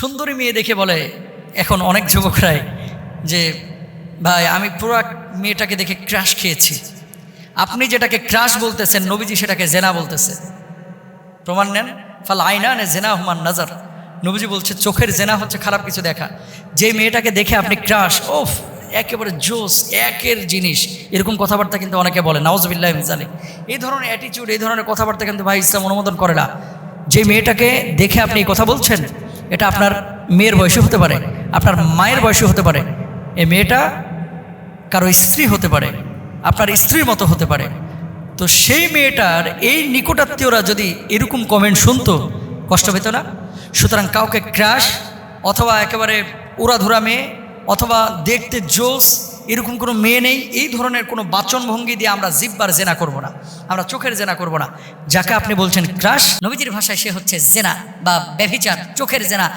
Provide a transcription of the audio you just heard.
সুন্দরী মেয়ে দেখে বলে এখন অনেক যুবকরাই যে ভাই আমি পুরো মেয়েটাকে দেখে ক্রাশ খেয়েছি। আপনি যেটাকে ক্রাশ বলতেছেন নবীজি সেটাকে জেনা বলতেছে। প্রমাণ নেন। ফাল আইনানে জেনা হুমান নাজার। নবীজি বলছে চোখের জেনা হচ্ছে খারাপ কিছু দেখা। যে মেয়েটাকে দেখে আপনি ক্রাশ, ওফ একেবারে জোস একের জিনিস, এরকম কথাবার্তা কিন্তু অনেকে বলে, নাউজুবিল্লাহ মিন যালিক। এই ধরনের অ্যাটিটিউড, এই ধরনের কথাবার্তা কিন্তু ভাই ইসলাম অনুমোদন করে না। যে মেয়েটাকে দেখে আপনি এই কথা বলছেন, এটা আপনার মেয়ের বয়সী হতে পারে, আপনার মায়ের বয়সী হতে পারে, এই মেয়েটা কারো স্ত্রী হতে পারে, আপনার স্ত্রীর মতো হতে পারে। তো সেই মেয়েটার এই নিকটাত্মীয়রা যদি এরকম কমেন্ট শুনতো, কষ্ট পেত না? সুতরাং কাউকে ক্রাশ অথবা একেবারে উড়াধুরা মেয়ে অথবা দেখতে জোস এরকম কোনো মেয়ে নেই। এই ধরনের কোনো বাচনভঙ্গি দিয়ে আমরা জিব্বার জেনা করব না, আমরা চোখের জেনা করব না। যাকে আপনি বলছেন ক্রাশ, নবীজির ভাষায় সে হচ্ছে জেনা বা ব্যভিচার, চোখের জেনা।